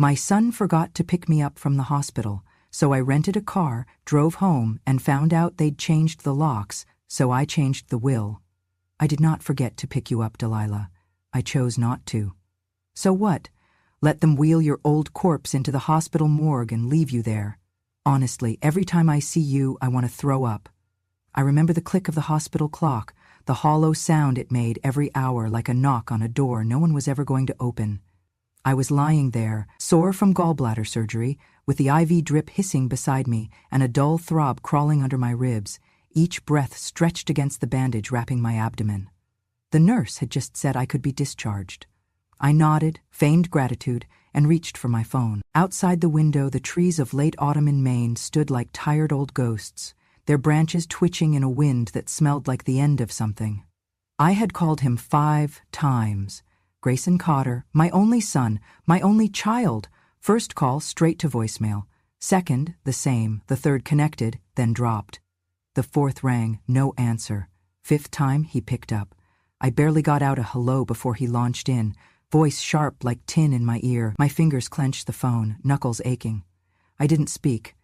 My son forgot to pick me up from the hospital, so I rented a car, drove home, and found out they'd changed the locks, so I changed the will. I did not forget to pick you up, Delilah. I chose not to. So what? Let them wheel your old corpse into the hospital morgue and leave you there. Honestly, every time I see you, I want to throw up. I remember the click of the hospital clock, the hollow sound it made every hour like a knock on a door no one was ever going to open. I was lying there, sore from gallbladder surgery, with the IV drip hissing beside me and a dull throb crawling under my ribs, each breath stretched against the bandage wrapping my abdomen. The nurse had just said I could be discharged. I nodded, feigned gratitude, and reached for my phone. Outside the window, the trees of late autumn in Maine stood like tired old ghosts, their branches twitching in a wind that smelled like the end of something. I had called him 5 times. Grayson Cotter, my only son, my only child. First call, straight to voicemail. Second, the same. The third connected, then dropped. The fourth rang, no answer. 5th time, he picked up. I barely got out a hello before he launched in, voice sharp like tin in my ear. My fingers clenched the phone, knuckles aching. I didn't speak.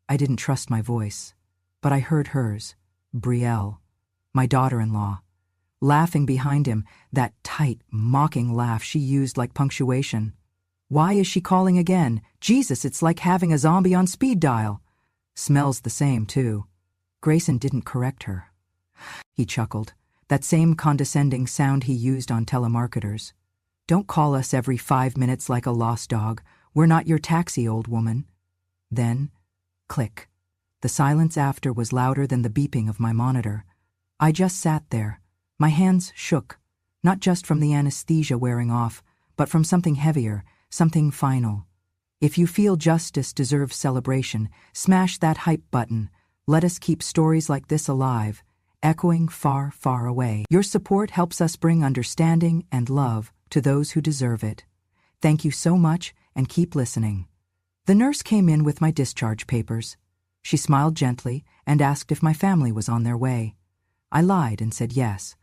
I didn't trust my voice. But I heard hers. Brielle, my daughter-in-law. Laughing behind him, that tight, mocking laugh she used like punctuation. Why is she calling again? Jesus, it's like having a zombie on speed dial. Smells the same, too. Grayson didn't correct her. He chuckled, that same condescending sound he used on telemarketers. Don't call us every 5 minutes like a lost dog. We're not your taxi, old woman. Then, click. The silence after was louder than the beeping of my monitor. I just sat there. My hands shook, not just from the anesthesia wearing off, but from something heavier, something final. If you feel justice deserves celebration, smash that hype button. Let us keep stories like this alive, echoing far, far away. Your support helps us bring understanding and love to those who deserve it. Thank you so much, and keep listening. The nurse came in with my discharge papers. She smiled gently and asked if my family was on their way. I lied and said yes.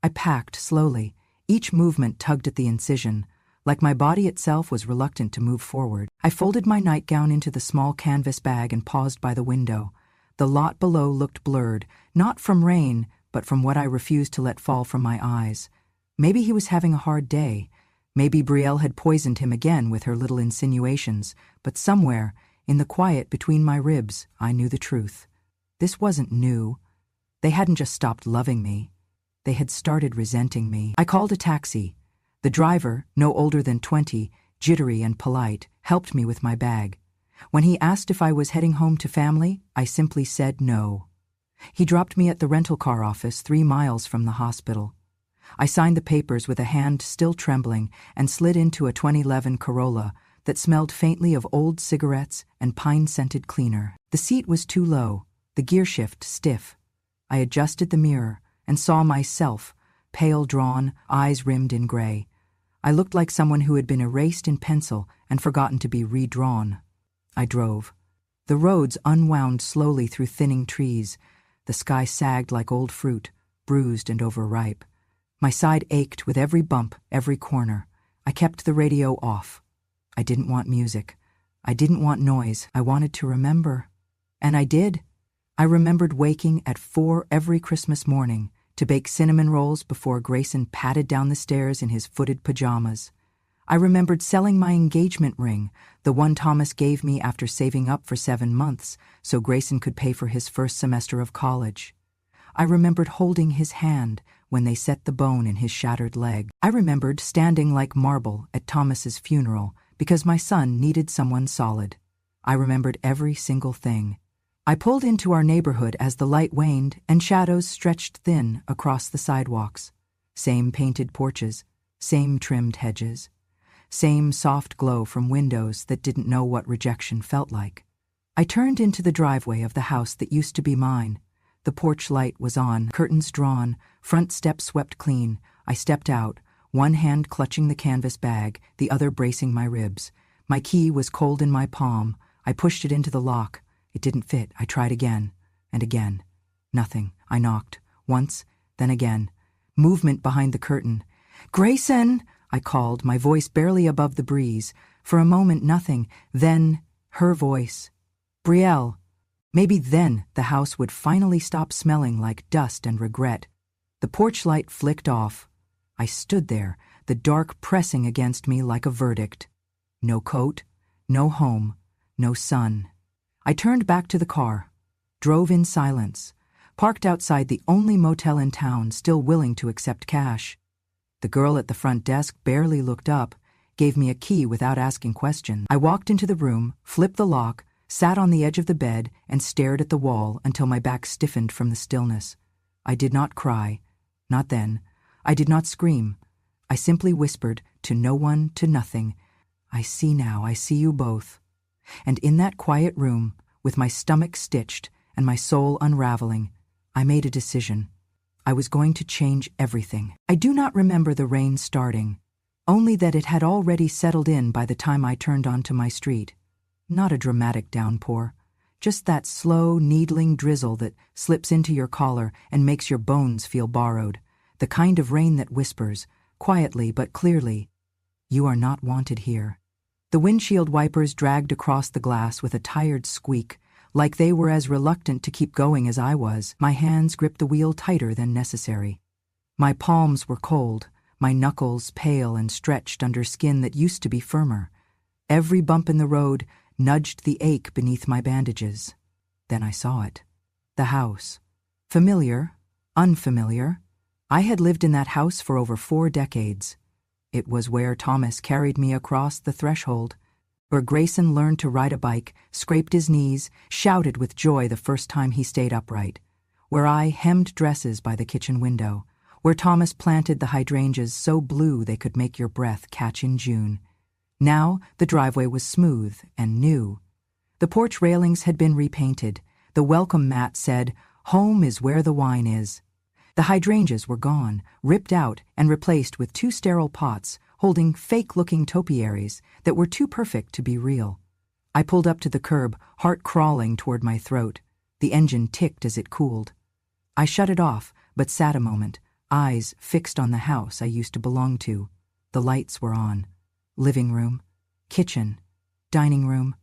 I packed slowly. Each movement tugged at the incision, like my body itself was reluctant to move forward. I folded my nightgown into the small canvas bag and paused by the window. The lot below looked blurred, not from rain, but from what I refused to let fall from my eyes. Maybe he was having a hard day. Maybe Brielle had poisoned him again with her little insinuations, but somewhere, in the quiet between my ribs, I knew the truth. This wasn't new. They hadn't just stopped loving me. They had started resenting me. I called a taxi. The driver, no older than 20, jittery and polite, helped me with my bag. When he asked if I was heading home to family, I simply said no. He dropped me at the rental car office 3 miles from the hospital. I signed the papers with a hand still trembling and slid into a 2011 Corolla that smelled faintly of old cigarettes and pine-scented cleaner. The seat was too low, the gearshift stiff. I adjusted the mirror and saw myself, pale drawn, eyes rimmed in gray. I looked like someone who had been erased in pencil and forgotten to be redrawn. I drove. The roads unwound slowly through thinning trees. The sky sagged like old fruit, bruised and overripe. My side ached with every bump, every corner. I kept the radio off. I didn't want music. I didn't want noise. I wanted to remember. And I did. I remembered waking at 4 every Christmas morning to bake cinnamon rolls before Grayson padded down the stairs in his footed pajamas. I remembered selling my engagement ring, the one Thomas gave me after saving up for 7 months so Grayson could pay for his first semester of college. I remembered holding his hand when they set the bone in his shattered leg. I remembered standing like marble at Thomas's funeral because my son needed someone solid. I remembered every single thing. I pulled into our neighborhood as the light waned and shadows stretched thin across the sidewalks. Same painted porches, same trimmed hedges, same soft glow from windows that didn't know what rejection felt like. I turned into the driveway of the house that used to be mine. The porch light was on, curtains drawn, front steps swept clean. I stepped out, one hand clutching the canvas bag, the other bracing my ribs. My key was cold in my palm. I pushed it into the lock. It didn't fit. I tried again and again. Nothing. I knocked. Once, then again. Movement behind the curtain. "Grayson!" I called, my voice barely above the breeze. For a moment, nothing. Then, her voice. Brielle. Maybe then the house would finally stop smelling like dust and regret. The porch light flicked off. I stood there, the dark pressing against me like a verdict. No coat, no home, no sun. I turned back to the car, drove in silence, parked outside the only motel in town still willing to accept cash. The girl at the front desk barely looked up, gave me a key without asking questions. I walked into the room, flipped the lock, sat on the edge of the bed, and stared at the wall until my back stiffened from the stillness. I did not cry. Not then. I did not scream. I simply whispered, to no one, to nothing, I see now, I see you both. And in that quiet room, with my stomach stitched and my soul unraveling, I made a decision. I was going to change everything. I do not remember the rain starting, only that it had already settled in by the time I turned onto my street. Not a dramatic downpour, just that slow, needling drizzle that slips into your collar and makes your bones feel borrowed, the kind of rain that whispers, quietly but clearly, you are not wanted here. The windshield wipers dragged across the glass with a tired squeak, like they were as reluctant to keep going as I was. My hands gripped the wheel tighter than necessary. My palms were cold, my knuckles pale and stretched under skin that used to be firmer. Every bump in the road nudged the ache beneath my bandages. Then I saw it. The house. Familiar, unfamiliar. I had lived in that house for over 4 decades. It was where Thomas carried me across the threshold, where Grayson learned to ride a bike, scraped his knees, shouted with joy the first time he stayed upright, where I hemmed dresses by the kitchen window, where Thomas planted the hydrangeas so blue they could make your breath catch in June. Now the driveway was smooth and new. The porch railings had been repainted. The welcome mat said, "Home is where the wine is." The hydrangeas were gone, ripped out and replaced with 2 sterile pots holding fake-looking topiaries that were too perfect to be real. I pulled up to the curb, heart crawling toward my throat. The engine ticked as it cooled. I shut it off, but sat a moment, eyes fixed on the house I used to belong to. The lights were on. Living room, kitchen, dining room.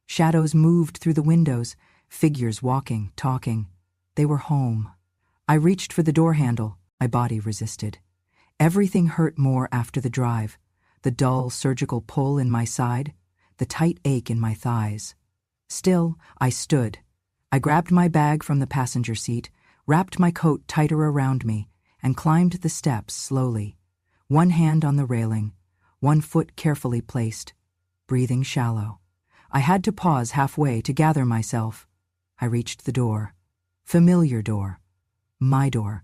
Shadows moved through the windows, figures walking, talking. They were home. I reached for the door handle. My body resisted. Everything hurt more after the drive. The dull surgical pull in my side, the tight ache in my thighs. Still, I stood. I grabbed my bag from the passenger seat, wrapped my coat tighter around me, and climbed the steps slowly. One hand on the railing, one foot carefully placed, breathing shallow. I had to pause halfway to gather myself. I reached the door. Familiar door. My door.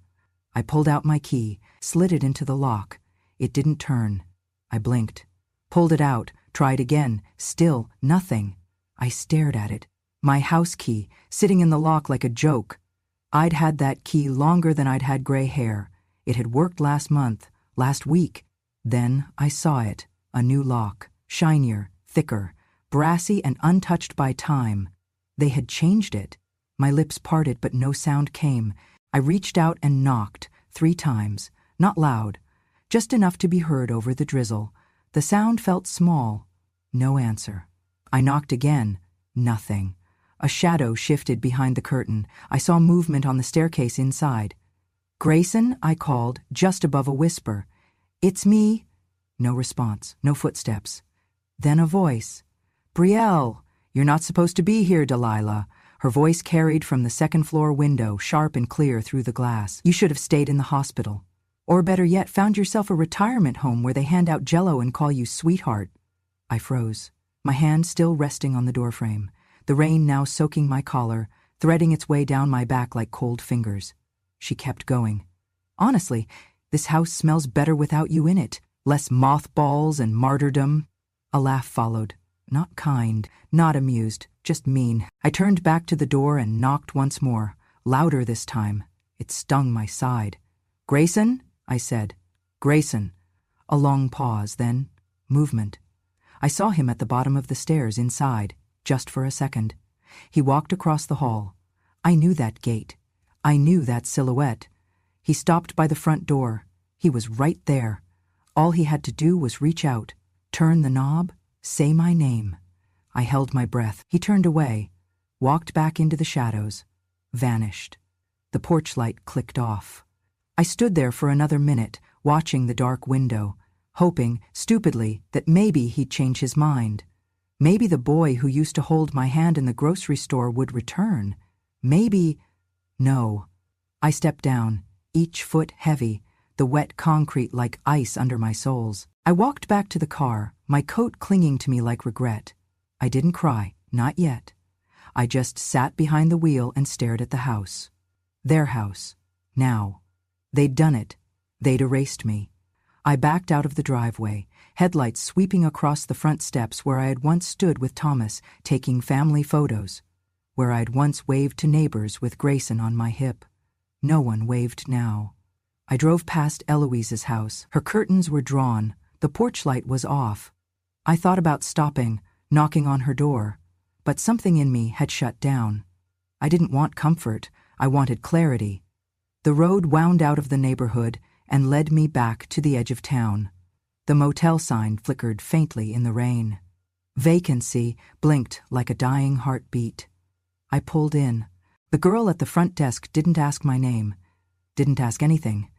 I pulled out my key, slid it into the lock. It didn't turn. I blinked. Pulled it out, tried again. Still nothing. I stared at it. My house key, sitting in the lock like a joke. I'd had that key longer than I'd had gray hair. It had worked last month, last week. Then I saw it. A new lock. Shinier, thicker, brassy and untouched by time. They had changed it. My lips parted, but no sound came. I reached out and knocked 3 times, not loud, just enough to be heard over the drizzle. The sound felt small. No answer. I knocked again. Nothing. A shadow shifted behind the curtain. I saw movement on the staircase inside. "Grayson," I called, just above a whisper. "It's me." No response, no footsteps. Then a voice. "Brielle, you're not supposed to be here, Delilah." Her voice carried from the second-floor window, sharp and clear through the glass. "You should have stayed in the hospital. Or better yet, found yourself a retirement home where they hand out Jell-O and call you sweetheart." I froze, my hand still resting on the doorframe, the rain now soaking my collar, threading its way down my back like cold fingers. She kept going. "Honestly, this house smells better without you in it. Less mothballs and martyrdom." A laugh followed. Not kind, not amused, just mean. I turned back to the door and knocked once more, louder this time. It stung my side. "Grayson?" I said. "Grayson." A long pause, then movement. I saw him at the bottom of the stairs inside, just for a second. He walked across the hall. I knew that gait. I knew that silhouette. He stopped by the front door. He was right there. All he had to do was reach out, turn the knob, Say my name. I held my breath. He turned away, walked back into the shadows, vanished. The porch light clicked off. I stood there for another minute, watching the dark window, hoping, stupidly, that maybe he'd change his mind. Maybe the boy who used to hold my hand in the grocery store would return. Maybe… No. I stepped down, each foot heavy, the wet concrete like ice under my soles. I walked back to the car, my coat clinging to me like regret. I didn't cry, not yet. I just sat behind the wheel and stared at the house. Their house. Now. They'd done it. They'd erased me. I backed out of the driveway, headlights sweeping across the front steps where I had once stood with Thomas, taking family photos, where I'd once waved to neighbors with Grayson on my hip. No one waved now. I drove past Eloise's house. Her curtains were drawn. The porch light was off. I thought about stopping, knocking on her door, but something in me had shut down. I didn't want comfort. I wanted clarity. The road wound out of the neighborhood and led me back to the edge of town. The motel sign flickered faintly in the rain. Vacancy blinked like a dying heartbeat. I pulled in. The girl at the front desk didn't ask my name, didn't ask anything.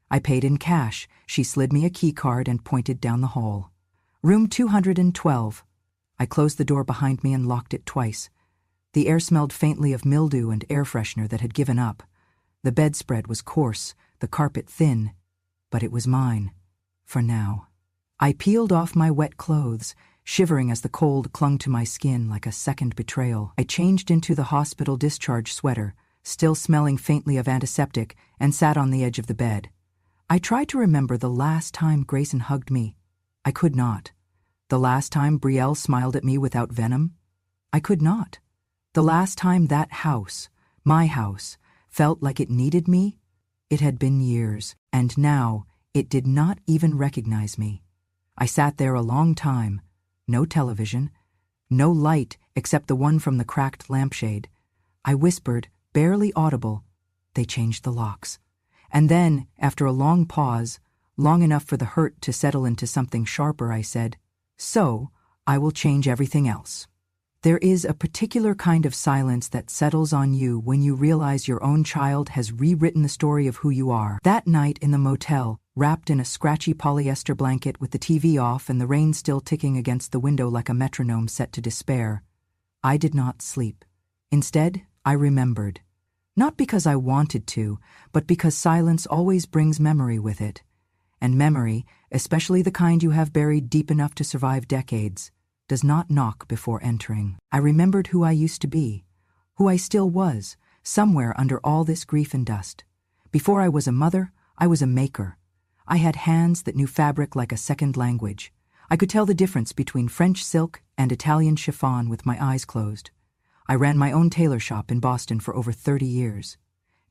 I paid in cash. She slid me a key card and pointed down the hall. Room 212. I closed the door behind me and locked it twice. The air smelled faintly of mildew and air freshener that had given up. The bedspread was coarse, the carpet thin, but it was mine, for now. I peeled off my wet clothes, shivering as the cold clung to my skin like a second betrayal. I changed into the hospital discharge sweater, still smelling faintly of antiseptic, and sat on the edge of the bed. I tried to remember the last time Grayson hugged me. I could not. The last time Brielle smiled at me without venom. I could not. The last time that house, my house, felt like it needed me. It had been years, and now it did not even recognize me. I sat there a long time. No television, no light except the one from the cracked lampshade. I whispered, barely audible, "They changed the locks." And then, after a long pause, long enough for the hurt to settle into something sharper, I said, "So, I will change everything else." There is a particular kind of silence that settles on you when you realize your own child has rewritten the story of who you are. That night in the motel, wrapped in a scratchy polyester blanket with the TV off and the rain still ticking against the window like a metronome set to despair, I did not sleep. Instead, I remembered. Not because I wanted to, but because silence always brings memory with it. And memory, especially the kind you have buried deep enough to survive decades, does not knock before entering. I remembered who I used to be, who I still was, somewhere under all this grief and dust. Before I was a mother, I was a maker. I had hands that knew fabric like a second language. I could tell the difference between French silk and Italian chiffon with my eyes closed. I ran my own tailor shop in Boston for over 30 years.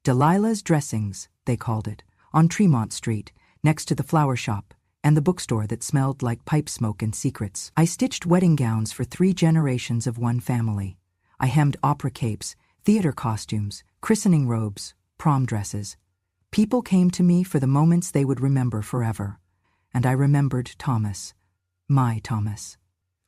Delilah's Dressings, they called it, on Tremont Street, next to the flower shop and the bookstore that smelled like pipe smoke and secrets. I stitched wedding gowns for 3 generations of one family. I hemmed opera capes, theater costumes, christening robes, prom dresses. People came to me for the moments they would remember forever. And I remembered Thomas. My Thomas.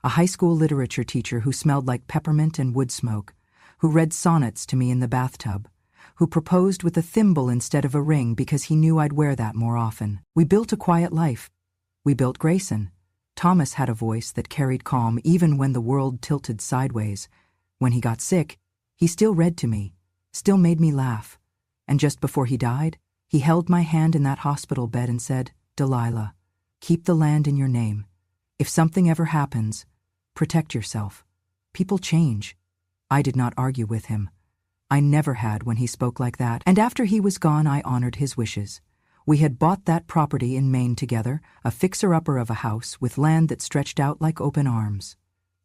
A high school literature teacher who smelled like peppermint and wood smoke, who read sonnets to me in the bathtub, who proposed with a thimble instead of a ring because he knew I'd wear that more often. We built a quiet life. We built Grayson. Thomas had a voice that carried calm even when the world tilted sideways. When he got sick, he still read to me, still made me laugh. And just before he died, he held my hand in that hospital bed and said, "Delilah, keep the land in your name. If something ever happens, protect yourself. People change." I did not argue with him. I never had when he spoke like that, and after he was gone I honored his wishes. We had bought that property in Maine together, a fixer-upper of a house with land that stretched out like open arms.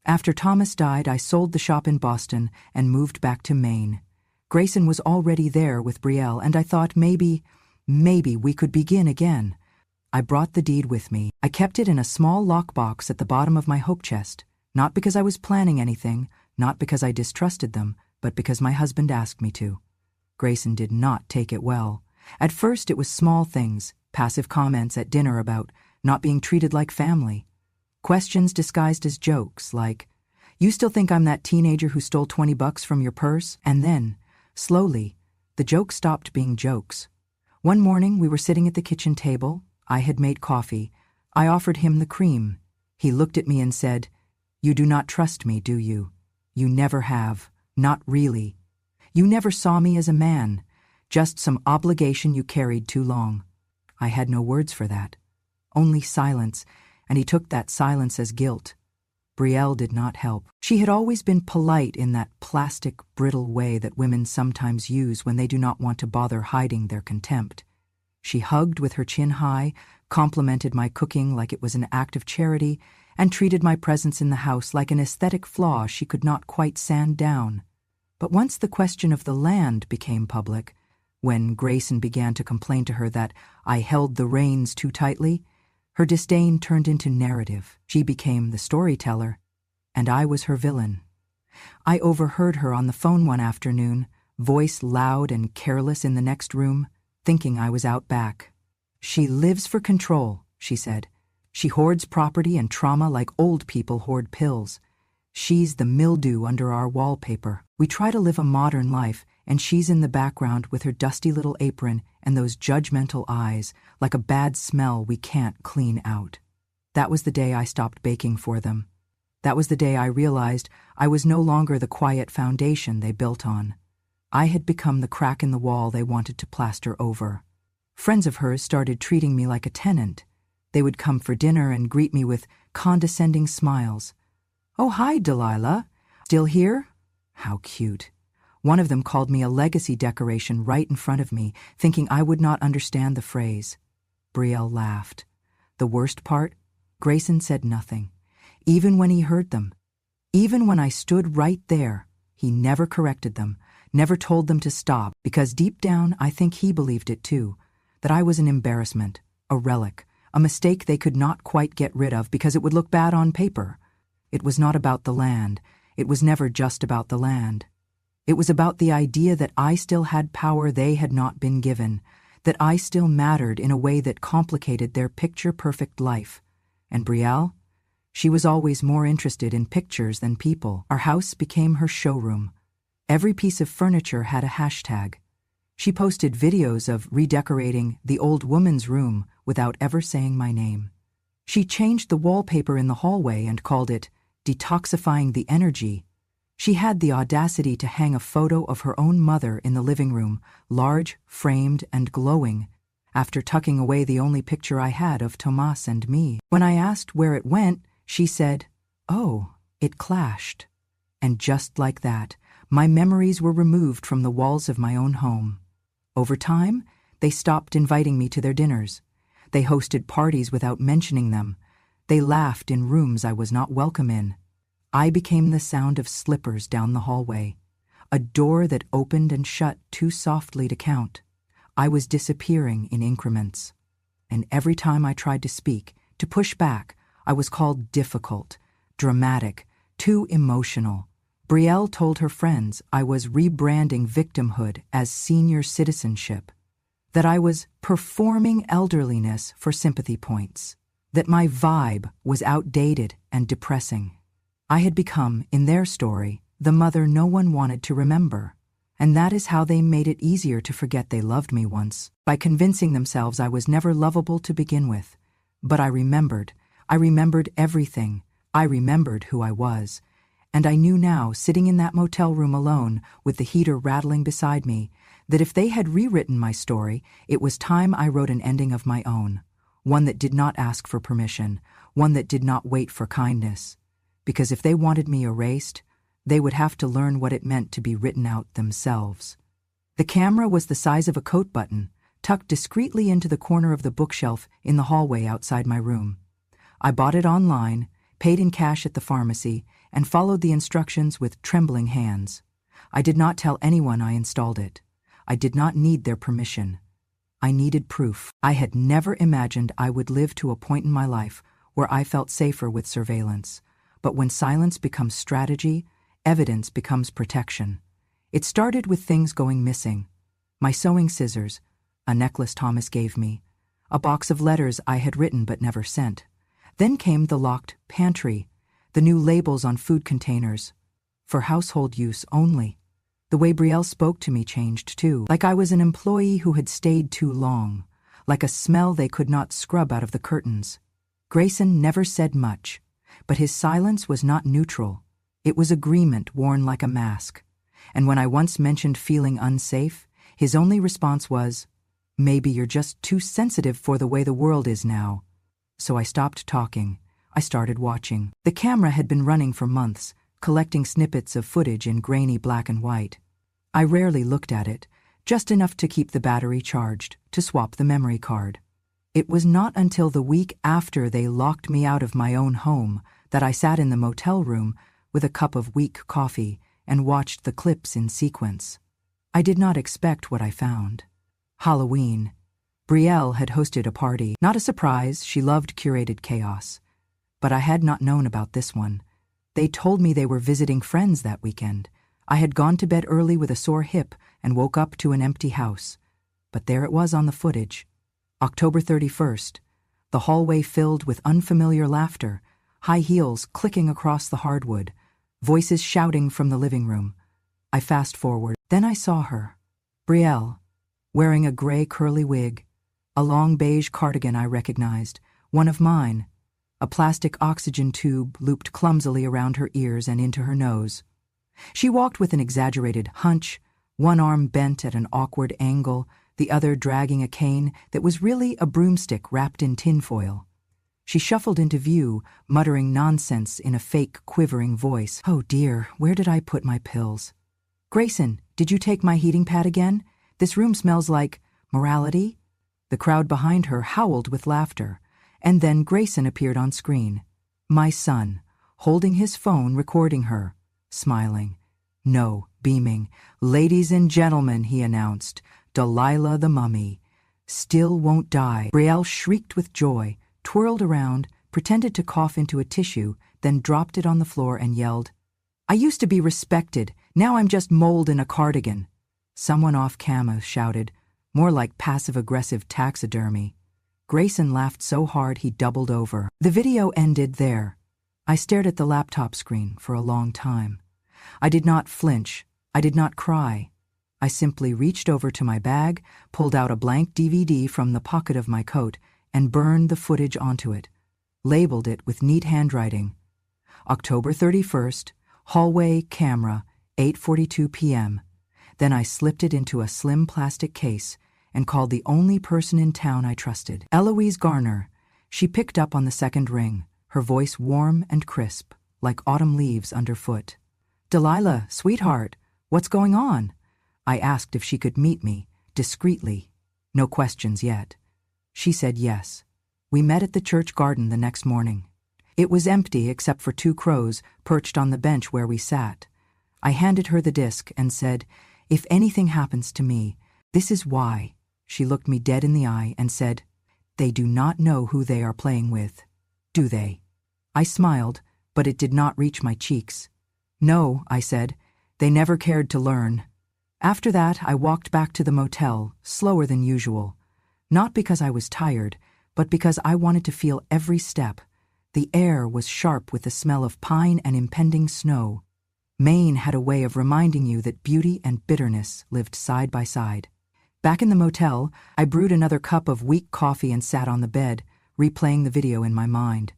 After Thomas died, I sold the shop in Boston and moved back to Maine. Grayson was already there with Brielle, and I thought maybe we could begin again. I brought the deed with me. I kept it in a small lockbox at the bottom of my hope chest, not because I was planning anything, not because I distrusted them, but because my husband asked me to. Grayson did not take it well. At first it was small things, passive comments at dinner about not being treated like family. Questions disguised as jokes, like, "You still think I'm that teenager who stole $20 from your purse?" And then, slowly, the jokes stopped being jokes. One morning we were sitting at the kitchen table. I had made coffee. I offered him the cream. He looked at me and said, "You do not trust me, do you? You never have. Not really. You never saw me as a man, just some obligation you carried too long." I had no words for that. Only silence, and he took that silence as guilt. Brielle did not help. She had always been polite in that plastic, brittle way that women sometimes use when they do not want to bother hiding their contempt. She hugged with her chin high, complimented my cooking like it was an act of charity, and treated my presence in the house like an aesthetic flaw she could not quite sand down. But once the question of the land became public, when Grayson began to complain to her that I held the reins too tightly, her disdain turned into narrative. She became the storyteller, and I was her villain. I overheard her on the phone one afternoon, voice loud and careless in the next room, thinking I was out back. "She lives for control," she said. "She hoards property and trauma like old people hoard pills. She's the mildew under our wallpaper. We try to live a modern life, and she's in the background with her dusty little apron and those judgmental eyes, like a bad smell we can't clean out." That was the day I stopped baking for them. That was the day I realized I was no longer the quiet foundation they built on. I had become the crack in the wall they wanted to plaster over. Friends of hers started treating me like a tenant. They would come for dinner and greet me with condescending smiles. "Oh, hi, Delilah. Still here?" How cute. One of them called me a legacy decoration right in front of me, thinking I would not understand the phrase. Brielle laughed. The worst part? Grayson said nothing. Even when he heard them. Even when I stood right there, he never corrected them, never told them to stop, because deep down I think he believed it too, that I was an embarrassment, a relic, a mistake they could not quite get rid of because it would look bad on paper. It was not about the land. It was never just about the land. It was about the idea that I still had power they had not been given, that I still mattered in a way that complicated their picture-perfect life. And Brielle? She was always more interested in pictures than people. Our house became her showroom. Every piece of furniture had a hashtag. She posted videos of redecorating the old woman's room without ever saying my name. She changed the wallpaper in the hallway and called it detoxifying the energy. She had the audacity to hang a photo of her own mother in the living room, large, framed, and glowing, after tucking away the only picture I had of Tomas and me. When I asked where it went, she said, "Oh, it clashed." And just like that, my memories were removed from the walls of my own home. Over time, they stopped inviting me to their dinners. They hosted parties without mentioning them. They laughed in rooms I was not welcome in. I became the sound of slippers down the hallway, a door that opened and shut too softly to count. I was disappearing in increments. And every time I tried to speak, to push back, I was called difficult, dramatic, too emotional. Brielle told her friends I was rebranding victimhood as senior citizenship, that I was performing elderliness for sympathy points, that my vibe was outdated and depressing. I had become, in their story, the mother no one wanted to remember, and that is how they made it easier to forget they loved me once, by convincing themselves I was never lovable to begin with. But I remembered everything. I remembered who I was, and I knew now, sitting in that motel room alone, with the heater rattling beside me, that if they had rewritten my story, it was time I wrote an ending of my own, one that did not ask for permission, one that did not wait for kindness. Because if they wanted me erased, they would have to learn what it meant to be written out themselves. The camera was the size of a coat button, tucked discreetly into the corner of the bookshelf in the hallway outside my room. I bought it online, paid in cash at the pharmacy, and followed the instructions with trembling hands. I did not tell anyone I installed it. I did not need their permission. I needed proof. I had never imagined I would live to a point in my life where I felt safer with surveillance. But when silence becomes strategy, evidence becomes protection. It started with things going missing. My sewing scissors, a necklace Thomas gave me, a box of letters I had written but never sent. Then came the locked pantry, the new labels on food containers. For household use only. The way Brielle spoke to me changed too, like I was an employee who had stayed too long, like a smell they could not scrub out of the curtains. Grayson never said much, but his silence was not neutral. It was agreement worn like a mask. And when I once mentioned feeling unsafe, his only response was, "Maybe you're just too sensitive for the way the world is now." So I stopped talking. I started watching. The camera had been running for months, collecting snippets of footage in grainy black and white. I rarely looked at it, just enough to keep the battery charged, to swap the memory card. It was not until the week after they locked me out of my own home that I sat in the motel room with a cup of weak coffee and watched the clips in sequence. I did not expect what I found. Halloween. Brielle had hosted a party. Not a surprise, she loved curated chaos. But I had not known about this one. They told me they were visiting friends that weekend. I had gone to bed early with a sore hip and woke up to an empty house. But there it was on the footage. October 31st. The hallway filled with unfamiliar laughter, high heels clicking across the hardwood, voices shouting from the living room. I fast forward. Then I saw her. Brielle, wearing a gray curly wig, a long beige cardigan I recognized, one of mine, a plastic oxygen tube looped clumsily around her ears and into her nose. She walked with an exaggerated hunch, one arm bent at an awkward angle, the other dragging a cane that was really a broomstick wrapped in tinfoil. She shuffled into view, muttering nonsense in a fake, quivering voice. "Oh dear, where did I put my pills? Grayson, did you take my heating pad again? This room smells like morality." The crowd behind her howled with laughter, and then Grayson appeared on screen. My son, holding his phone, recording her, smiling. No, beaming. "Ladies and gentlemen," he announced, "Delilah the mummy. Still won't die." Brielle shrieked with joy, twirled around, pretended to cough into a tissue, then dropped it on the floor and yelled, "I used to be respected, now I'm just mold in a cardigan." Someone off camera shouted, more like passive-aggressive taxidermy. Grayson laughed so hard he doubled over. The video ended there. I stared at the laptop screen for a long time. I did not flinch. I did not cry. I simply reached over to my bag, pulled out a blank DVD from the pocket of my coat, and burned the footage onto it, labeled it with neat handwriting. October 31st, hallway camera, 8:42 p.m. Then I slipped it into a slim plastic case and called the only person in town I trusted, Eloise Garner. She picked up on the second ring, her voice warm and crisp, like autumn leaves underfoot. "Delilah, sweetheart, what's going on?" I asked if she could meet me, discreetly. No questions yet. She said yes. We met at the church garden the next morning. It was empty except for 2 crows perched on the bench where we sat. I handed her the disc and said, "If anything happens to me, this is why." She looked me dead in the eye and said, "They do not know who they are playing with, do they?" I smiled, but it did not reach my cheeks. "No," I said, "they never cared to learn." After that, I walked back to the motel, slower than usual. Not because I was tired, but because I wanted to feel every step. The air was sharp with the smell of pine and impending snow. Maine had a way of reminding you that beauty and bitterness lived side by side. Back in the motel, I brewed another cup of weak coffee and sat on the bed, replaying the video in my mind.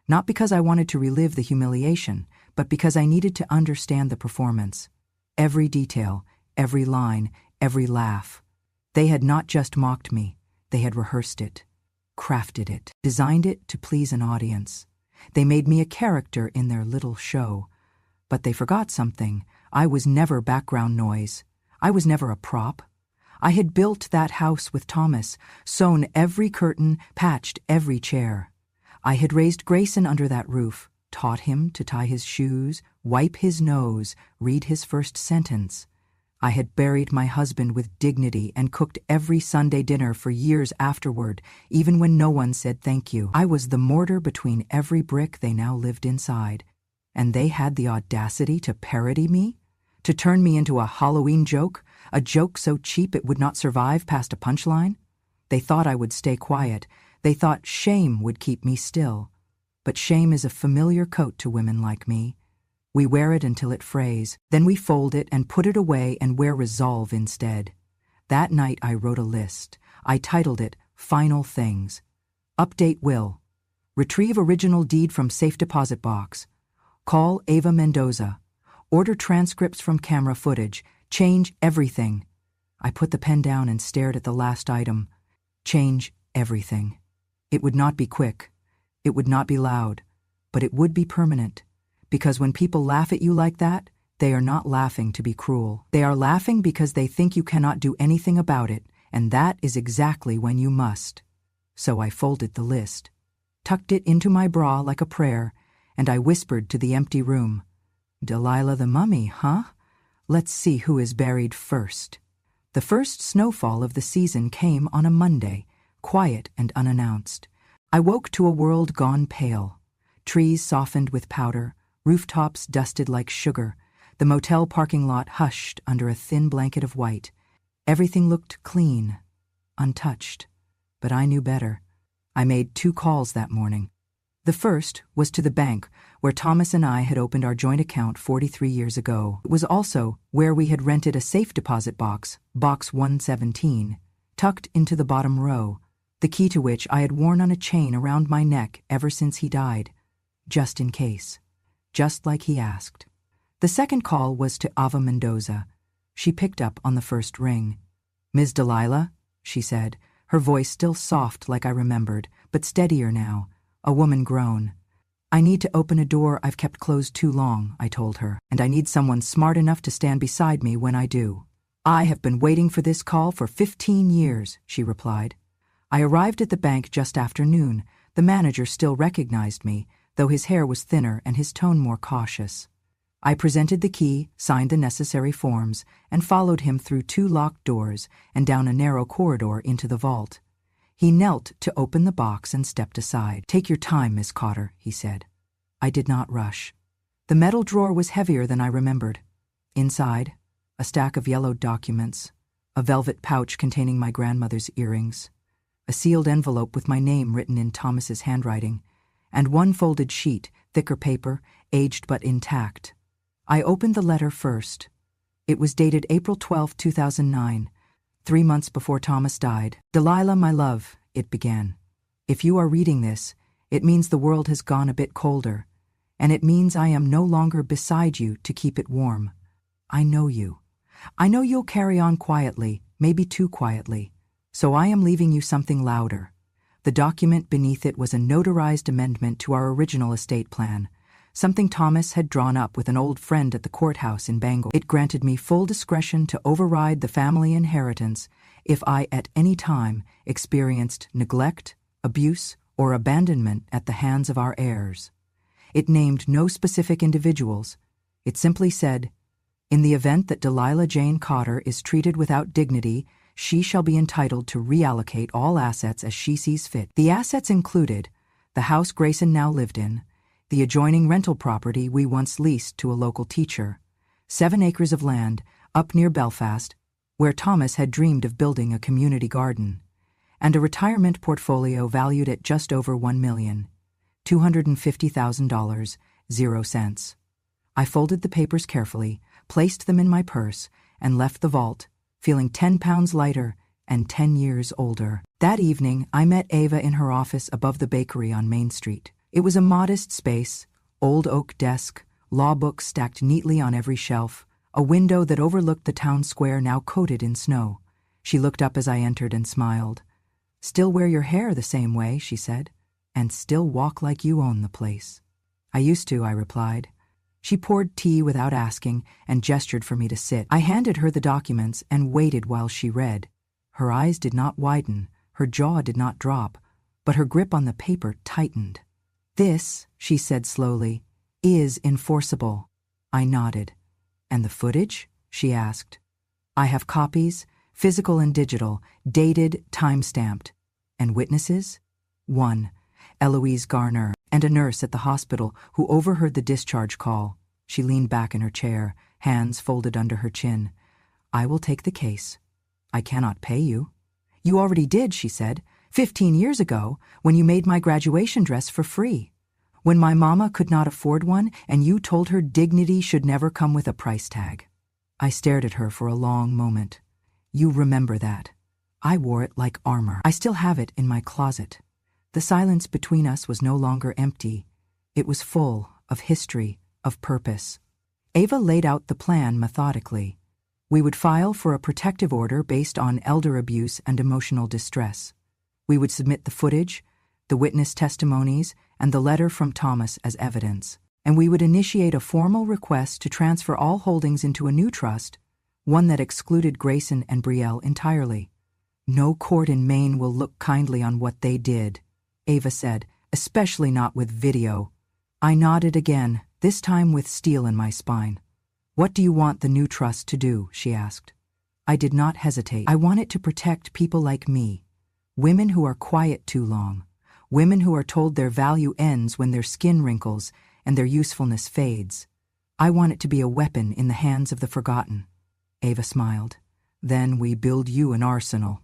Not because I wanted to relive the humiliation, but because I needed to understand the performance. Every detail, every line, every laugh. They had not just mocked me, they had rehearsed it, crafted it, designed it to please an audience. They made me a character in their little show. But they forgot something. I was never background noise. I was never a prop. I had built that house with Thomas, sewn every curtain, patched every chair. I had raised Grayson under that roof, taught him to tie his shoes, wipe his nose, read his first sentence. I had buried my husband with dignity and cooked every Sunday dinner for years afterward, even when no one said thank you. I was the mortar between every brick they now lived inside. And they had the audacity to parody me? To turn me into a Halloween joke? A joke so cheap it would not survive past a punchline? They thought I would stay quiet. They thought shame would keep me still. But shame is a familiar coat to women like me. We wear it until it frays, then we fold it and put it away and wear resolve instead. That night I wrote a list. I titled it, Final Things. Update will. Retrieve original deed from safe deposit box. Call Ava Mendoza. Order transcripts from camera footage. Change everything. I put the pen down and stared at the last item. Change everything. It would not be quick. It would not be loud. But it would be permanent. Because when people laugh at you like that, they are not laughing to be cruel. They are laughing because they think you cannot do anything about it, and that is exactly when you must. So I folded the list, tucked it into my bra like a prayer, and I whispered to the empty room, "Delilah the mummy, huh? Let's see who is buried first." The first snowfall of the season came on a Monday, quiet and unannounced. I woke to a world gone pale. Trees softened with powder, rooftops dusted like sugar, the motel parking lot hushed under a thin blanket of white. Everything looked clean, untouched. But I knew better. I made 2 calls that morning. The first was to the bank where Thomas and I had opened our joint account 43 years ago. It was also where we had rented a safe deposit box, Box 117, tucked into the bottom row, the key to which I had worn on a chain around my neck ever since he died, just in case, just like he asked. The second call was to Ava Mendoza. She picked up on the first ring. "Ms. Delilah," she said, her voice still soft like I remembered, but steadier now, a woman groan. "I need to open a door I've kept closed too long," I told her, "and I need someone smart enough to stand beside me when I do." "I have been waiting for this call for 15 years, she replied. I arrived at the bank just after noon. The manager still recognized me, though his hair was thinner and his tone more cautious. I presented the key, signed the necessary forms, and followed him through 2 locked doors and down a narrow corridor into the vault. He knelt to open the box and stepped aside. "Take your time, Miss Cotter," he said. I did not rush. The metal drawer was heavier than I remembered. Inside, a stack of yellowed documents, a velvet pouch containing my grandmother's earrings, a sealed envelope with my name written in Thomas's handwriting, and 1 folded sheet, thicker paper, aged but intact. I opened the letter first. It was dated April 12, 2009, 3 months before Thomas died. "Delilah, my love," it began. "If you are reading this, it means the world has gone a bit colder, and it means I am no longer beside you to keep it warm. I know you. I know you'll carry on quietly, maybe too quietly, so I am leaving you something louder." The document beneath it was a notarized amendment to our original estate plan, something Thomas had drawn up with an old friend at the courthouse in Bangor. It granted me full discretion to override the family inheritance if I at any time experienced neglect, abuse, or abandonment at the hands of our heirs. It named no specific individuals. It simply said, "In the event that Delilah Jane Cotter is treated without dignity, she shall be entitled to reallocate all assets as she sees fit." The assets included the house Grayson now lived in, the adjoining rental property we once leased to a local teacher, 7 acres of land up near Belfast, where Thomas had dreamed of building a community garden, and a retirement portfolio valued at just over $1,250,000, 0 cents. I folded the papers carefully, placed them in my purse, and left the vault, feeling 10 pounds lighter and 10 years older. That evening, I met Ava in her office above the bakery on Main Street. It was a modest space, old oak desk, law books stacked neatly on every shelf, a window that overlooked the town square now coated in snow. She looked up as I entered and smiled. "Still wear your hair the same way," she said, "and still walk like you own the place." "I used to," I replied. She poured tea without asking and gestured for me to sit. I handed her the documents and waited while she read. Her eyes did not widen, her jaw did not drop, but her grip on the paper tightened. "This," she said slowly, "is enforceable." I nodded. "And the footage?" she asked. "I have copies, physical and digital, dated, time-stamped. And witnesses?" "1. Eloise Garner, and a nurse at the hospital who overheard the discharge call." She leaned back in her chair, hands folded under her chin. "I will take the case. I cannot pay you." "You already did," she said, 15 years ago, when you made my graduation dress for free." When my mama could not afford one and you told her dignity should never come with a price tag. I stared at her for a long moment. You remember that. I wore it like armor. I still have it in my closet. The silence between us was no longer empty. It was full of history, of purpose. Ava laid out the plan methodically. We would file for a protective order based on elder abuse and emotional distress. We would submit the footage, the witness testimonies, and the letter from Thomas as evidence. And we would initiate a formal request to transfer all holdings into a new trust, one that excluded Grayson and Brielle entirely. No court in Maine will look kindly on what they did, Ava said, especially not with video. I nodded again, this time with steel in my spine. What do you want the new trust to do? She asked. I did not hesitate. I want it to protect people like me, women who are quiet too long, women who are told their value ends when their skin wrinkles and their usefulness fades. I want it to be a weapon in the hands of the forgotten. Ava smiled. Then we build you an arsenal.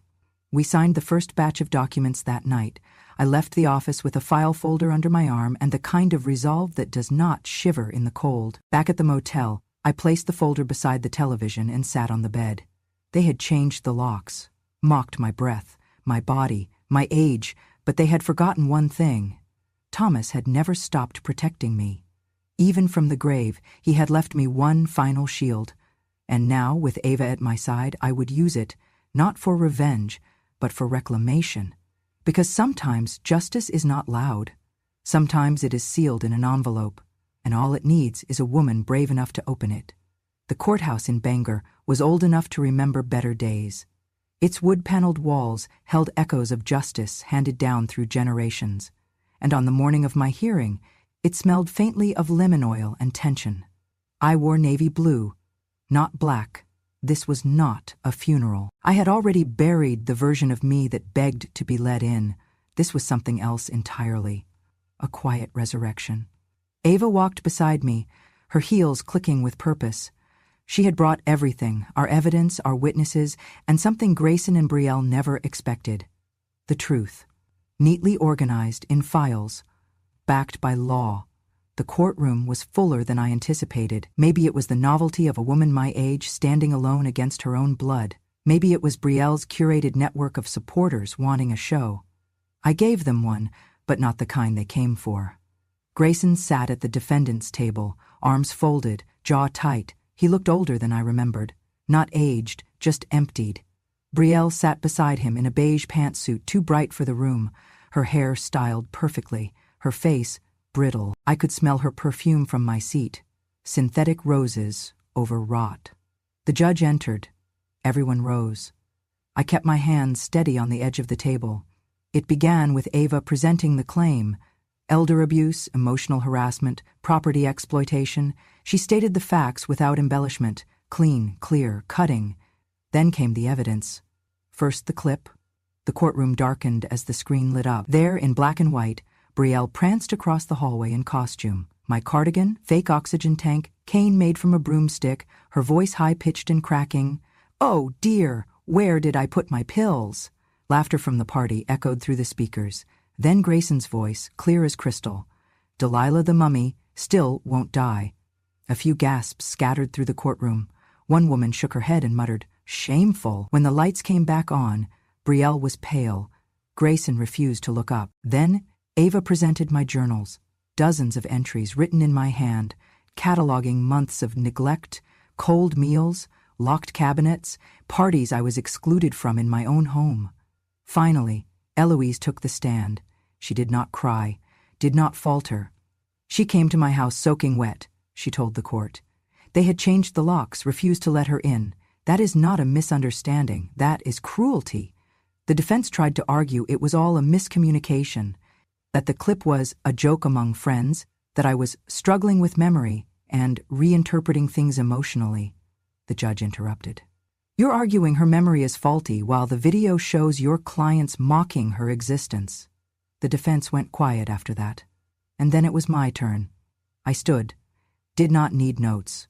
We signed the first batch of documents that night. I left the office with a file folder under my arm and the kind of resolve that does not shiver in the cold. Back at the motel, I placed the folder beside the television and sat on the bed. They had changed the locks, mocked my breath, my body, my age, but they had forgotten one thing. Thomas had never stopped protecting me. Even from the grave, he had left me one final shield. And now, with Ava at my side, I would use it, not for revenge, but for reclamation. Because sometimes justice is not loud. Sometimes it is sealed in an envelope, and all it needs is a woman brave enough to open it. The courthouse in Bangor was old enough to remember better days. Its wood-paneled walls held echoes of justice handed down through generations, and on the morning of my hearing, it smelled faintly of lemon oil and tension. I wore navy blue, not black. This was not a funeral. I had already buried the version of me that begged to be let in. This was something else entirely. A quiet resurrection. Ava walked beside me, her heels clicking with purpose. She had brought everything, our evidence, our witnesses, and something Grayson and Brielle never expected. The truth. Neatly organized in files, backed by law. The courtroom was fuller than I anticipated. Maybe it was the novelty of a woman my age standing alone against her own blood. Maybe it was Brielle's curated network of supporters wanting a show. I gave them one, but not the kind they came for. Grayson sat at the defendant's table, arms folded, jaw tight. He looked older than I remembered. Not aged, just emptied. Brielle sat beside him in a beige pantsuit too bright for the room, her hair styled perfectly, her face brittle. I could smell her perfume from my seat. Synthetic roses overwrought. The judge entered. Everyone rose. I kept my hands steady on the edge of the table. It began with Ava presenting the claim. Elder abuse, emotional harassment, property exploitation. She stated the facts without embellishment, clean, clear, cutting. Then came the evidence. First the clip. The courtroom darkened as the screen lit up. There, in black and white, Brielle pranced across the hallway in costume. My cardigan, fake oxygen tank, cane made from a broomstick, her voice high-pitched and cracking. "Oh, dear, where did I put my pills?" Laughter from the party echoed through the speakers. Then Grayson's voice, clear as crystal. "Delilah the mummy still won't die." A few gasps scattered through the courtroom. One woman shook her head and muttered, "Shameful." When the lights came back on, Brielle was pale. Grayson refused to look up. Then Ava presented my journals, dozens of entries written in my hand, cataloging months of neglect, cold meals, locked cabinets, parties I was excluded from in my own home. Finally, Eloise took the stand. She did not cry, did not falter. "She came to my house soaking wet," she told the court. "They had changed the locks, refused to let her in. That is not a misunderstanding. That is cruelty." The defense tried to argue it was all a miscommunication, that the clip was a joke among friends, that I was struggling with memory and reinterpreting things emotionally. The judge interrupted. "You're arguing her memory is faulty while the video shows your clients mocking her existence." The defense went quiet after that. And then it was my turn. I stood, did not need notes.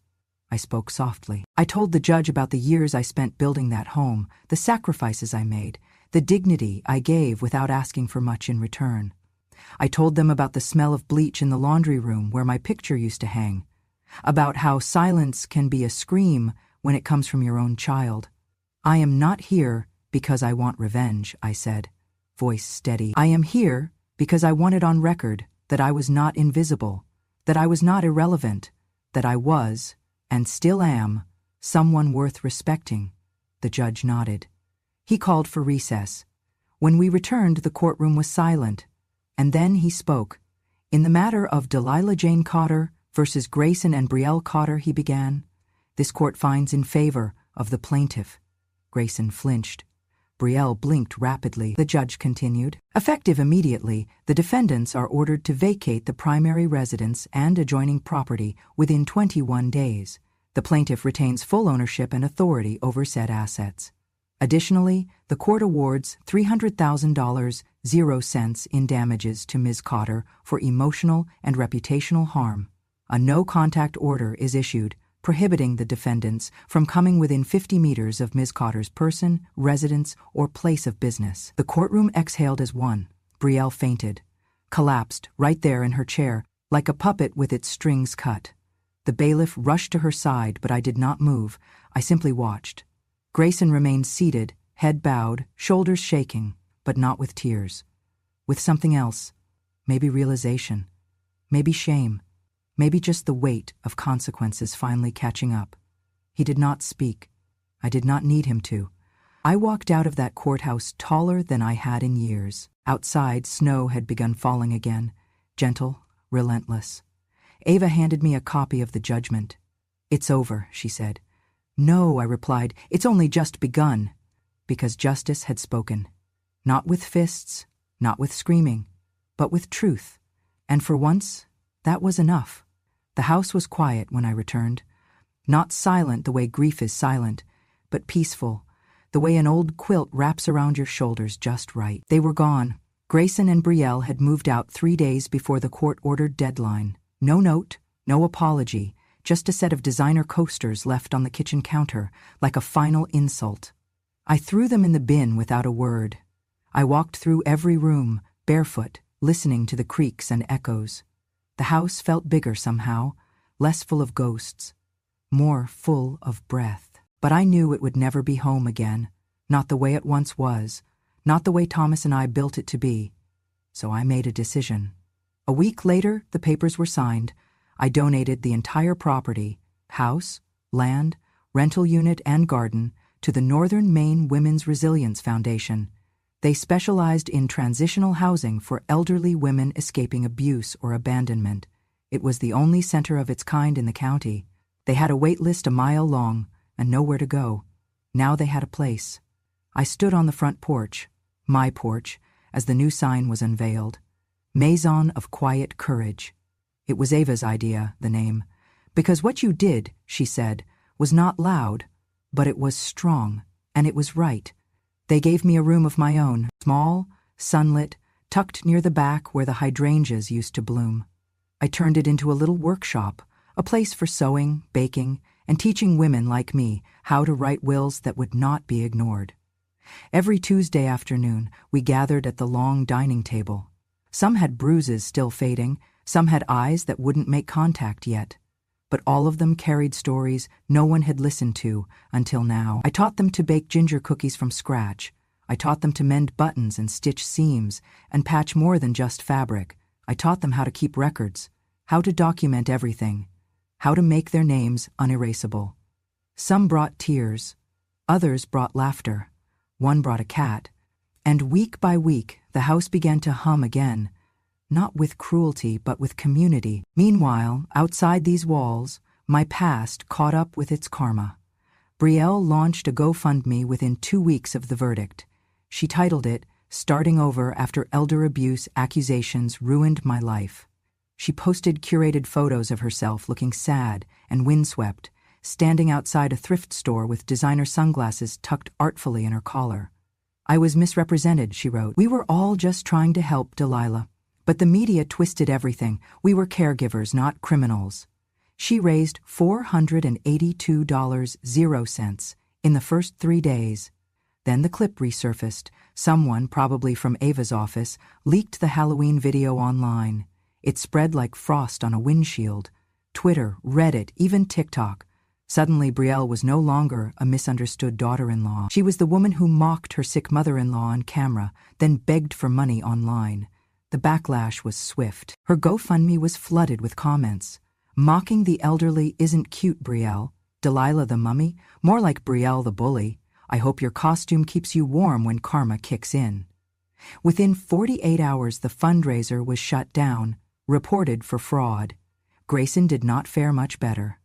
I spoke softly. I told the judge about the years I spent building that home, the sacrifices I made, the dignity I gave without asking for much in return. I told them about the smell of bleach in the laundry room where my picture used to hang, about how silence can be a scream when it comes from your own child. I am not here because I want revenge, I said, voice steady. I am here because I want it on record that I was not invisible, that I was not irrelevant, that I was, and still am, someone worth respecting. The judge nodded. He called for recess. When we returned, the courtroom was silent, and then he spoke. In the matter of Delilah Jane Cotter versus Grayson and Brielle Cotter, he began, this court finds in favor of the plaintiff. Grayson flinched. Brielle blinked rapidly. The judge continued. Effective immediately, the defendants are ordered to vacate the primary residence and adjoining property within 21 days. The plaintiff retains full ownership and authority over said assets. Additionally, the court awards $300,000, 0 cents in damages to Ms. Cotter for emotional and reputational harm. A no-contact order is issued, prohibiting the defendants from coming within 50 meters of Ms. Cotter's person, residence, or place of business. The courtroom exhaled as one. Brielle fainted, collapsed right there in her chair, like a puppet with its strings cut. The bailiff rushed to her side, but I did not move. I simply watched. Grayson remained seated, head bowed, shoulders shaking, but not with tears. With something else. Maybe realization. Maybe shame. Maybe just the weight of consequences finally catching up. He did not speak. I did not need him to. I walked out of that courthouse taller than I had in years. Outside, snow had begun falling again, gentle, relentless. Ava handed me a copy of the judgment. It's over, she said. No, I replied, it's only just begun. Because justice had spoken. Not with fists, not with screaming, but with truth. And for once, that was enough. The house was quiet when I returned. Not silent the way grief is silent, but peaceful, the way an old quilt wraps around your shoulders just right. They were gone. Grayson and Brielle had moved out 3 days before the court-ordered deadline. No note, no apology, just a set of designer coasters left on the kitchen counter, like a final insult. I threw them in the bin without a word. I walked through every room, barefoot, listening to the creaks and echoes. The house felt bigger somehow, less full of ghosts, more full of breath. But I knew it would never be home again, not the way it once was, not the way Thomas and I built it to be. So I made a decision. A week later, the papers were signed. I donated the entire property, house, land, rental unit, and garden, to the Northern Maine Women's Resilience Foundation. They specialized in transitional housing for elderly women escaping abuse or abandonment. It was the only center of its kind in the county. They had a wait list a mile long and nowhere to go. Now they had a place. I stood on the front porch, my porch, as the new sign was unveiled. Maison of Quiet Courage. It was Ava's idea, the name, because what you did, she said, was not loud, but it was strong, and it was right. They gave me a room of my own, small, sunlit, tucked near the back where the hydrangeas used to bloom. I turned it into a little workshop, a place for sewing, baking, and teaching women like me how to write wills that would not be ignored. Every Tuesday afternoon, we gathered at the long dining table. Some had bruises still fading, some had eyes that wouldn't make contact yet. But all of them carried stories no one had listened to until now. I taught them to bake ginger cookies from scratch. I taught them to mend buttons and stitch seams and patch more than just fabric. I taught them how to keep records, how to document everything, how to make their names unerasable. Some brought tears, others brought laughter. One brought a cat. And week by week, the house began to hum again, not with cruelty, but with community. Meanwhile, outside these walls, my past caught up with its karma. Brielle launched a GoFundMe within 2 weeks of the verdict. She titled it, "Starting Over After Elder Abuse Accusations Ruined My Life." She posted curated photos of herself looking sad and windswept, standing outside a thrift store with designer sunglasses tucked artfully in her collar. "I was misrepresented," she wrote. "We were all just trying to help Delilah. But the media twisted everything. We were caregivers, not criminals." She raised $482.00 in the first 3 days. Then the clip resurfaced. Someone, probably from Ava's office, leaked the Halloween video online. It spread like frost on a windshield. Twitter, Reddit, even TikTok. Suddenly, Brielle was no longer a misunderstood daughter-in-law. She was the woman who mocked her sick mother-in-law on camera, then begged for money online. The backlash was swift. Her GoFundMe was flooded with comments. Mocking the elderly isn't cute, Brielle. Delilah the mummy? More like Brielle the bully. I hope your costume keeps you warm when karma kicks in. Within 48 hours, the fundraiser was shut down, reported for fraud. Grayson did not fare much better.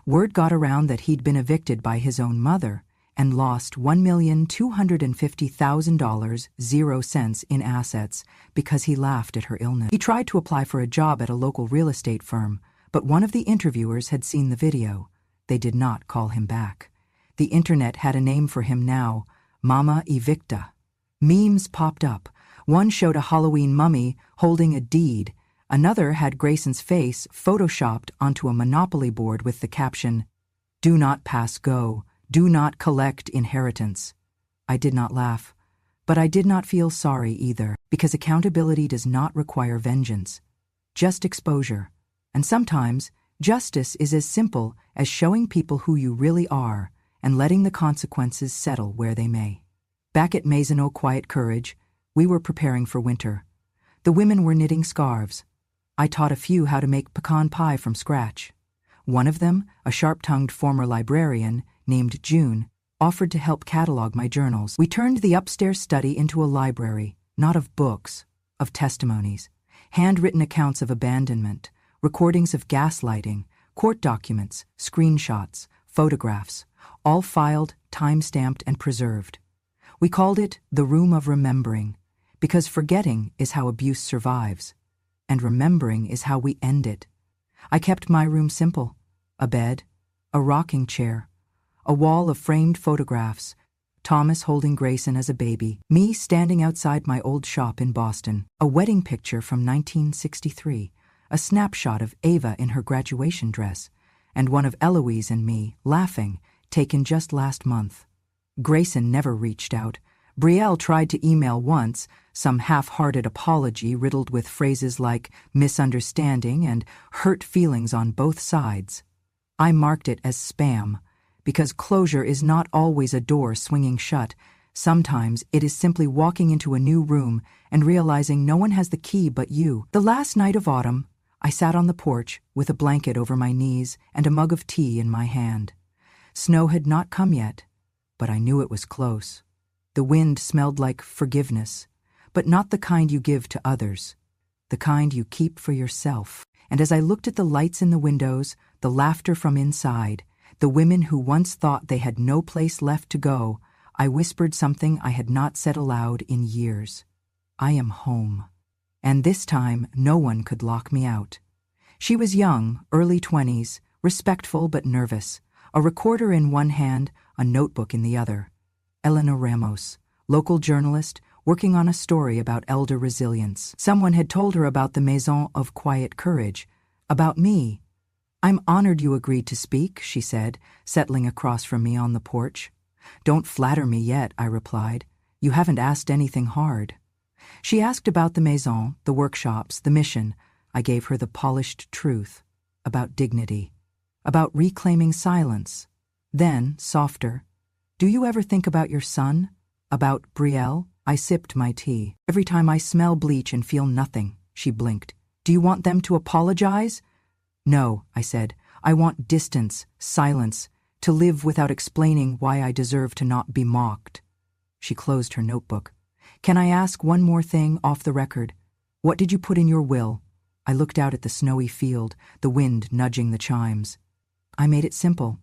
Word got around that he'd been evicted by his own mother and lost $1,250,000, 0 cents in assets, because he laughed at her illness. He tried to apply for a job at a local real estate firm, but one of the interviewers had seen the video. They did not call him back. The internet had a name for him now, Mama Evicta. Memes popped up. One showed a Halloween mummy holding a deed. Another had Grayson's face photoshopped onto a Monopoly board with the caption, "Do not pass go. Do not collect inheritance." I did not laugh, but I did not feel sorry either, because accountability does not require vengeance, just exposure. And sometimes, justice is as simple as showing people who you really are and letting the consequences settle where they may. Back at Maisonneuve Quiet Courage, we were preparing for winter. The women were knitting scarves. I taught a few how to make pecan pie from scratch. One of them, a sharp-tongued former librarian named June, offered to help catalog my journals. We turned the upstairs study into a library, not of books, of testimonies, handwritten accounts of abandonment, recordings of gaslighting, court documents, screenshots, photographs, all filed, time-stamped, and preserved. We called it the Room of Remembering, because forgetting is how abuse survives, and remembering is how we end it. I kept my room simple: a bed, a rocking chair, a wall of framed photographs, Thomas holding Grayson as a baby, me standing outside my old shop in Boston, a wedding picture from 1963, a snapshot of Ava in her graduation dress, and one of Eloise and me, laughing, taken just last month. Grayson never reached out. Brielle tried to email once, some half-hearted apology riddled with phrases like misunderstanding and hurt feelings on both sides. I marked it as spam, because closure is not always a door swinging shut. Sometimes it is simply walking into a new room and realizing no one has the key but you. The last night of autumn, I sat on the porch with a blanket over my knees and a mug of tea in my hand. Snow had not come yet, but I knew it was close. The wind smelled like forgiveness, but not the kind you give to others, the kind you keep for yourself. And as I looked at the lights in the windows, the laughter from inside, the women who once thought they had no place left to go, I whispered something I had not said aloud in years. I am home. And this time, no one could lock me out. She was young, early 20s, respectful but nervous, a recorder in one hand, a notebook in the other. Elena Ramos, local journalist, working on a story about elder resilience. Someone had told her about the Maison of Quiet Courage, about me. "I'm honored you agreed to speak," she said, settling across from me on the porch. "Don't flatter me yet," I replied. "You haven't asked anything hard." She asked about the Maison, the workshops, the mission. I gave her the polished truth, about dignity, about reclaiming silence. Then, softer, "Do you ever think about your son? About Brielle?" I sipped my tea. "Every time I smell bleach and feel nothing," she blinked. "Do you want them to apologize?" "No," I said. "I want distance, silence, to live without explaining why I deserve to not be mocked." She closed her notebook. "Can I ask one more thing off the record? What did you put in your will?" I looked out at the snowy field, the wind nudging the chimes. "I made it simple.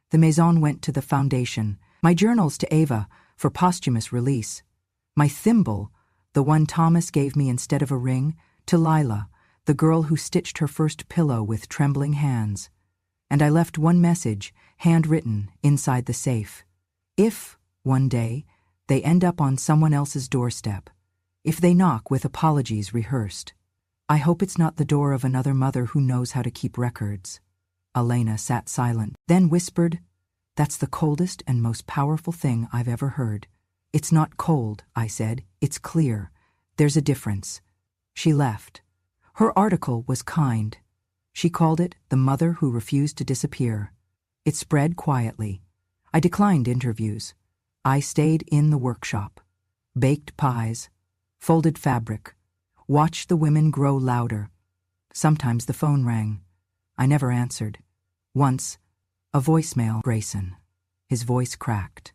The Maison went to the foundation, my journals to Ava for posthumous release, my thimble, the one Thomas gave me instead of a ring, to Lila, the girl who stitched her first pillow with trembling hands. And I left one message, handwritten, inside the safe. If, one day, they end up on someone else's doorstep, if they knock with apologies rehearsed, I hope it's not the door of another mother who knows how to keep records." Elena sat silent, then whispered, "That's the coldest and most powerful thing I've ever heard. It's not cold, I said. It's clear. There's a difference. She left. Her article was kind. She called it The Mother Who Refused to Disappear. It spread quietly. I declined interviews. I stayed in the workshop. Baked pies, folded fabric, watched the women grow louder. Sometimes the phone rang. I never answered. Once, a voicemail. Grayson. His voice cracked.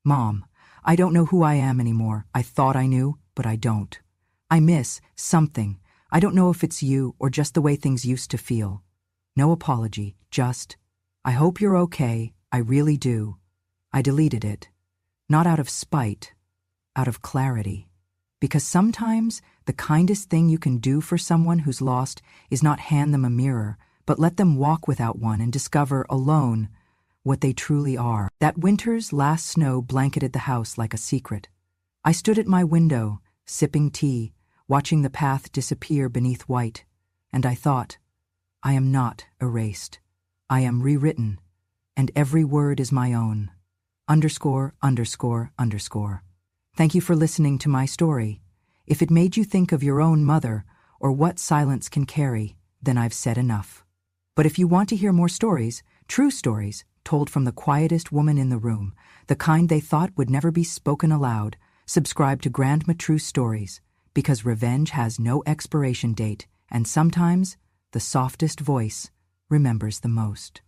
Mom, I don't know who I am anymore. I thought I knew, but I don't. I miss something. I don't know if it's you or just the way things used to feel. No apology, just, I hope you're okay. I really do. I deleted it. Not out of spite, out of clarity. Because sometimes the kindest thing you can do for someone who's lost is not hand them a mirror, but let them walk without one and discover alone what they truly are. That winter's last snow blanketed the house like a secret. I stood at my window, sipping tea, watching the path disappear beneath white, and I thought, I am not erased. I am rewritten, and every word is my own. _____. Thank you for listening to my story. If it made you think of your own mother or what silence can carry, then I've said enough. But if you want to hear more stories, true stories, told from the quietest woman in the room, the kind they thought would never be spoken aloud, subscribe to Grandma True Stories, because revenge has no expiration date, and sometimes the softest voice remembers the most.